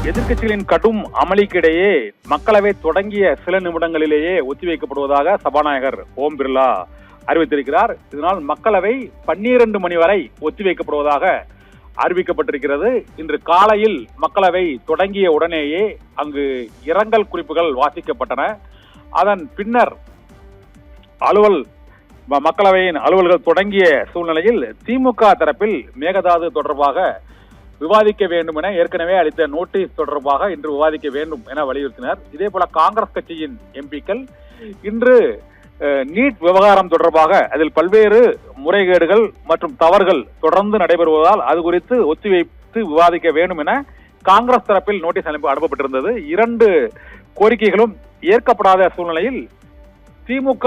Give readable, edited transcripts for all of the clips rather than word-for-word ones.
எதிர்க்கட்சிகளின் கடும் அமளிக்கிடையே மக்களவை தொடங்கிய சில நிமிடங்களிலேயே ஒத்திவைக்கப்படுவதாக சபாநாயகர் ஓம் பிர்லா அறிவித்திருக்கிறார். இதனால் மக்களவை 12 மணி வரை ஒத்திவைக்கப்படுவதாக அறிவிக்கப்பட்டிருக்கிறது. இன்று காலையில் மக்களவை தொடங்கிய உடனேயே அங்கு இரங்கல் குறிப்புகள் வாசிக்கப்பட்டன. அதன் பின்னர் மக்களவையின் அலுவல்கள் தொடங்கிய சூழ்நிலையில் திமுக தரப்பில் மேகதாது தொடர்பாக விவாதிக்க வேண்டும் என ஏற்கனவே அளித்த நோட்டீஸ் தொடர்பாக இன்று விவாதிக்க வேண்டும் என வலியுறுத்தினர். இதே போல காங்கிரஸ் கட்சியின் எம்பிக்கள் இன்று நீட் விவகாரம் தொடர்பாக அதில் பல்வேறு முறைகேடுகள் மற்றும் தவறுகள் தொடர்ந்து நடைபெறுவதால் அது குறித்து ஒத்திவைத்து விவாதிக்க வேண்டும் என காங்கிரஸ் தரப்பில் நோட்டீஸ் அனுப்பப்பட்டிருந்தது. 2 கோரிக்கைகளும் ஏற்கப்படாத சூழ்நிலையில் திமுக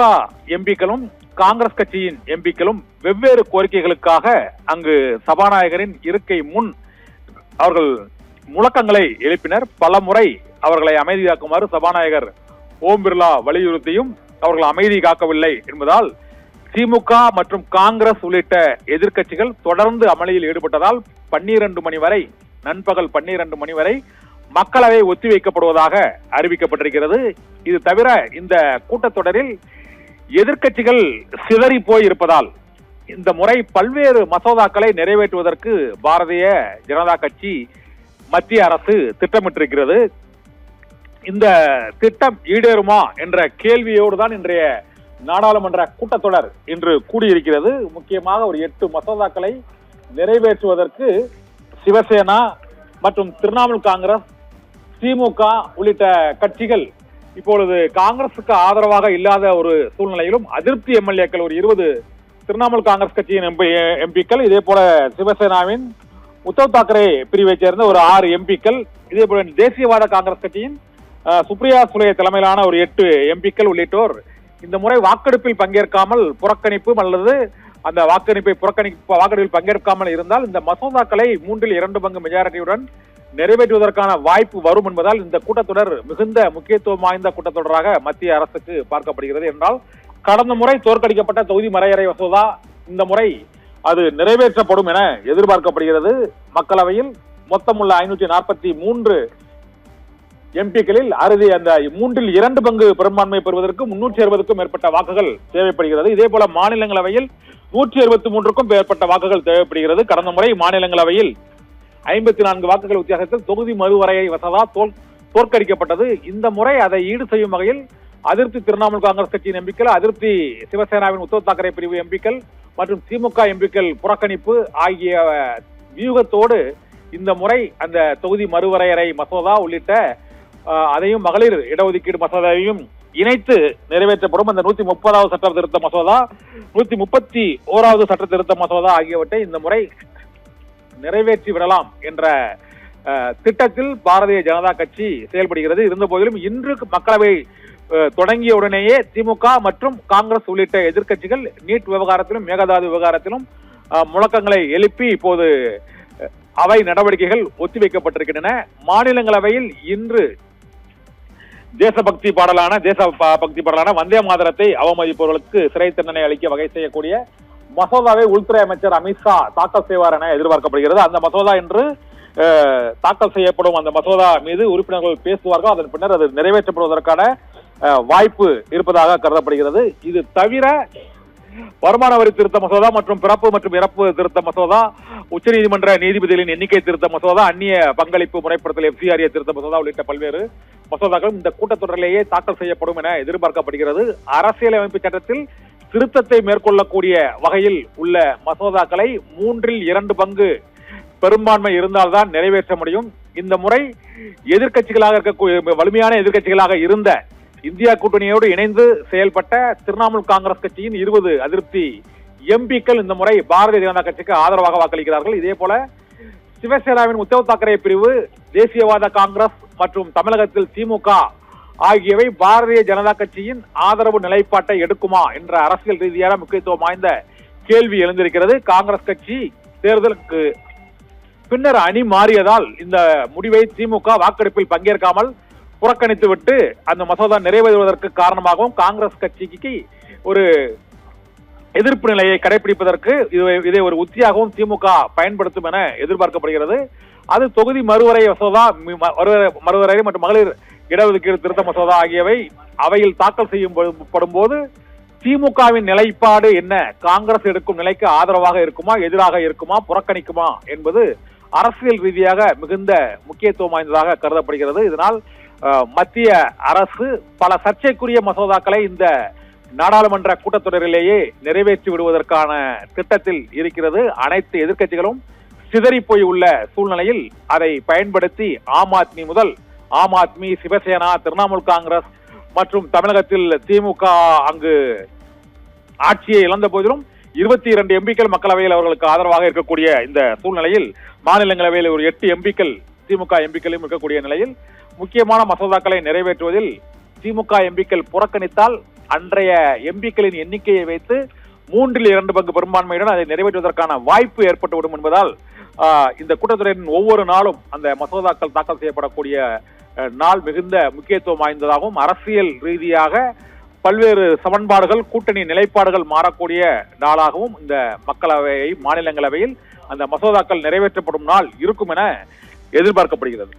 எம்பிக்களும் காங்கிரஸ் கட்சியின் எம்பிக்களும் வெவ்வேறு கோரிக்கைகளுக்காக அங்கு சபாநாயகரின் இருக்கை முன் அவர்கள் முழக்கங்களை எழுப்பினர். பல முறை அவர்களை அமைதியாக்குமாறு சபாநாயகர் ஓம் பிர்லா வலியுறுத்தியும் அவர்கள் அமைதி காக்கவில்லை என்பதால் திமுக மற்றும் காங்கிரஸ் உள்ளிட்ட எதிர்க்கட்சிகள் தொடர்ந்து அமளியில் ஈடுபட்டதால் 12 மணி வரை நண்பகல் 12 மணி வரை மக்களவை ஒத்திவைக்கப்படுவதாக அறிவிக்கப்பட்டிருக்கிறது. இது தவிர இந்த கூட்டத்தொடரில் எதிர்க்கட்சிகள் சிதறி போய் இருப்பதால் இந்த முறை பல்வேறு மசோதாக்களை நிறைவேற்றுவதற்கு பாரதிய ஜனதா கட்சி மத்திய அரசு திட்டமிட்டிருக்கிறது. இந்த திட்டம் ஈடேறுமா என்ற கேள்வியோடு தான் இன்றைய நாடாளுமன்ற கூட்டத்தொடர் இன்று கூடியிருக்கிறது. முக்கியமாக ஒரு 8 மசோதாக்களை நிறைவேற்றுவதற்கு சிவசேனா மற்றும் திரிணாமுல் காங்கிரஸ், திமுக உள்ளிட்ட கட்சிகள் இப்பொழுது காங்கிரசுக்கு ஆதரவாக இல்லாத ஒரு சூழ்நிலையிலும் அதிருப்தி எம்எல்ஏக்கள் ஒரு 20 திரிணாமுல் காங்கிரஸ் கட்சியின் எம்பிக்கள், இதே போல சிவசேனாவின் உத்தவ் தாக்கரே பிரிவை சேர்ந்த ஒரு 6 எம்பிக்கள், இதே போல தேசியவாத காங்கிரஸ் கட்சியின் சுப்ரியா சுலே தலைமையிலான ஒரு 8 எம்பிக்கள் உள்ளிட்டோர் இந்த முறை வாக்கெடுப்பில் பங்கேற்காமல் புறக்கணிப்பு அல்லது அந்த வாக்கெடுப்பில் பங்கேற்காமல் இருந்தால் இந்த மசோதாக்களை 3/2 பங்கு மெஜாரிட்டியுடன் நிறைவேற்றுவதற்கான வாய்ப்பு வரும் என்பதால் இந்த கூட்டத்தொடர் மிகுந்த முக்கியத்துவம் வாய்ந்த கூட்டத்தொடராக மத்திய அரசுக்கு பார்க்கப்படுகிறது. என்றால் கடந்த முறை தோற்கடிக்கப்பட்ட தொகுதி மறையறை மசோதா இந்த முறை அது நிறைவேற்றப்படும் என எதிர்பார்க்கப்படுகிறது. மக்களவையில் மொத்தமுள்ள 543 எம்பிக்களில் அறுதி அந்த 3/2 பங்கு பெரும்பான்மை பெறுவதற்கு 360க்கும் மேற்பட்ட வாக்குகள் தேவைப்படுகிறது. இதே போல மாநிலங்களவையில் 163க்கும் மேற்பட்ட வாக்குகள் தேவைப்படுகிறது. கடந்த முறை மாநிலங்களவையில் 54 வாக்குகள் வித்தியாசத்தில் தொகுதி மறுவரையை மசோதா தோற்கடிக்கப்பட்டது. இந்த முறை அதை ஈடு செய்யும் வகையில் அதிருப்தி திரிணாமுல் காங்கிரஸ் கட்சியின் எம்பிக்கள், அதிருப்தி சிவசேனாவின் உத்தவ் தாக்கரே பிரிவு எம்பிக்கள் மற்றும் திமுக எம்பிக்கள் புறக்கணிப்பு ஆகிய வியூகத்தோடு இந்த முறை அந்த தொகுதி மறுவரையறை மசோதா உள்ளிட்ட அதையும் மகளிர் இடஒதுக்கீடு மசோதாவையும் இணைத்து நிறைவேற்றப்படும். அந்த 130வது சட்ட திருத்த மசோதா, 131வது சட்ட திருத்த மசோதா ஆகியவற்றை இந்த முறை நிறைவேற்றி விடலாம் என்ற திட்டத்தில் பாரதிய ஜனதா கட்சி செயல்படுகிறது. இருந்த போதிலும் இன்று மக்களவை தொடங்கிய உடனேயே திமுக மற்றும் காங்கிரஸ் உள்ளிட்ட எதிர்க்கட்சிகள் நீட் விவகாரத்திலும் மேகதாது விவகாரத்திலும் முழக்கங்களை எழுப்பி இப்போது அவை நடவடிக்கைகள் ஒத்திவைக்கப்பட்டிருக்கின்றன. மாநிலங்களவையில் இன்று தேசபக்தி பாடலான வந்தே மாதரத்தை அவமதிப்பவர்களுக்கு சிறை தண்டனை அளிக்க வகை செய்யக்கூடிய மசோதாவை உள்துறை அமைச்சர் அமித்ஷா தாக்கல் செய்வார் என எதிர்பார்க்கப்படுகிறது. அந்த மசோதா இன்று தாக்கல் செய்யப்படும். அந்த மசோதா மீது உறுப்பினர்கள் பேசுவார்கள். அதன் பின்னர் அது நிறைவேற்றப்படுவதற்கான வாய்ப்பு இருப்பதாக கருதப்படுகிறது. இது தவிர வருமான வரி திருத்த மசோதா மற்றும் பிறப்பு மற்றும் இறப்பு திருத்த மசோதா, உச்சநீதிமன்ற நீதிபதிகளின் எண்ணிக்கை திருத்த மசோதா, அந்நிய பங்களிப்பு முறைப்படுத்தல் FCRA திருத்த மசோதா உள்ளிட்ட பல்வேறு மசோதாக்களும் இந்த கூட்டத்தொடரிலேயே தாக்கல் செய்யப்படும் என எதிர்பார்க்கப்படுகிறது. அரசியலமைப்பு சட்டத்தில் திருத்தத்தை மேற்கொள்ளக்கூடிய வகையில் உள்ள மசோதாக்களை 3/2 பங்கு பெரும்பான்மை இருந்தால்தான் நிறைவேற்ற முடியும். இந்த முறை எதிர்க்கட்சிகளாக இருக்கக்கூடிய வலிமையான எதிர்க்கட்சிகளாக இருந்த இந்தியா கூட்டணியோடு இணைந்து செயல்பட்ட திரிணாமுல் காங்கிரஸ் கட்சியின் 20 அதிருப்தி எம்பிக்கள் இந்த முறை பாரதிய ஜனதா கட்சிக்கு ஆதரவாக வாக்களிக்கிறார்கள். இதே போல சிவசேனாவின் உத்தவ் தாக்கரே பிரிவு, தேசியவாத காங்கிரஸ் மற்றும் தமிழகத்தில் திமுக ஆகியவை பாரதிய ஜனதா கட்சியின் ஆதரவு நிலைப்பாட்டை எடுக்குமா என்ற அரசியல் ரீதியான முக்கியத்துவம் வாய்ந்த கேள்வி எழுந்திருக்கிறது. காங்கிரஸ் கட்சி தேர்தலுக்கு பின்னர் அணி மாறியதால் இந்த முடிவை திமுக வாக்கெடுப்பில் பங்கேற்காமல் புறக்கணித்துவிட்டு அந்த மசோதா நிறைவேறுவதற்கு காரணமாகவும் காங்கிரஸ் கட்சிக்கு ஒரு எதிர்ப்பு நிலையை கடைபிடிப்பதற்கு இதை ஒரு உத்தியாகவும் திமுக பயன்படுத்தும் என எதிர்பார்க்கப்படுகிறது. அது தொகுதி மறுவரை மசோதா, மறுவரை மற்றும் மகளிர் இடஒதுக்கீடு திருத்த மசோதா ஆகியவை அவையில் தாக்கல் செய்யப்படும் போது திமுகவின் நிலைப்பாடு என்ன, காங்கிரஸ் எடுக்கும் நிலைக்கு ஆதரவாக இருக்குமா, எதிராக இருக்குமா, புறக்கணிக்குமா என்பது அரசியல் ரீதியாக மிகுந்த முக்கியத்துவம் வாய்ந்ததாக கருதப்படுகிறது. இதனால் மத்திய அரசு பல சர்ச்சைக்குரிய மசோதாக்களை இந்த நாடாளுமன்ற கூட்டத்தொடரிலேயே நிறைவேற்றி விடுவதற்கான திட்டத்தில் இருக்கிறது. அனைத்து எதிர்க்கட்சிகளும் சிதறி போய் உள்ள சூழ்நிலையில் அதை பயன்படுத்தி ஆம் ஆத்மி முதல் ஆம் ஆத்மி, சிவசேனா, திரிணாமுல் காங்கிரஸ் மற்றும் தமிழகத்தில் திமுக அங்கு ஆட்சியை இழந்த போதிலும் 22 எம்பிக்கள் மக்களவையில் அவர்களுக்கு ஆதரவாக இருக்கக்கூடிய இந்த சூழ்நிலையில் மாநிலங்களவையில் ஒரு 8 எம்பிக்கள் திமுக எம்பிக்களும் இருக்கக்கூடிய நிலையில் முக்கியமான மசோதாக்களை நிறைவேற்றுவதில் திமுக எம்பிக்கள் புறக்கணித்தால் அன்றைய எம்பிக்களின் எண்ணிக்கையை வைத்து 3/2 பங்கு பெரும்பான்மையுடன் அதை நிறைவேற்றுவதற்கான வாய்ப்பு ஏற்பட்டுவிடும் என்பதால் இந்த கூட்டத்தொடரின் ஒவ்வொரு நாளும் அந்த மசோதாக்கள் தாக்கல் செய்யப்படக்கூடிய நாள் மிகுந்த முக்கியத்துவம் வாய்ந்ததாகவும் அரசியல் ரீதியாக பல்வேறு சமன்பாடுகள், கூட்டணி நிலைப்பாடுகள் மாறக்கூடிய நாளாகவும் இந்த மாநிலங்களவையில் அந்த மசோதாக்கள் நிறைவேற்றப்படும் நாள் இருக்கும் என எதிர்பார்க்கப்படுகிறது.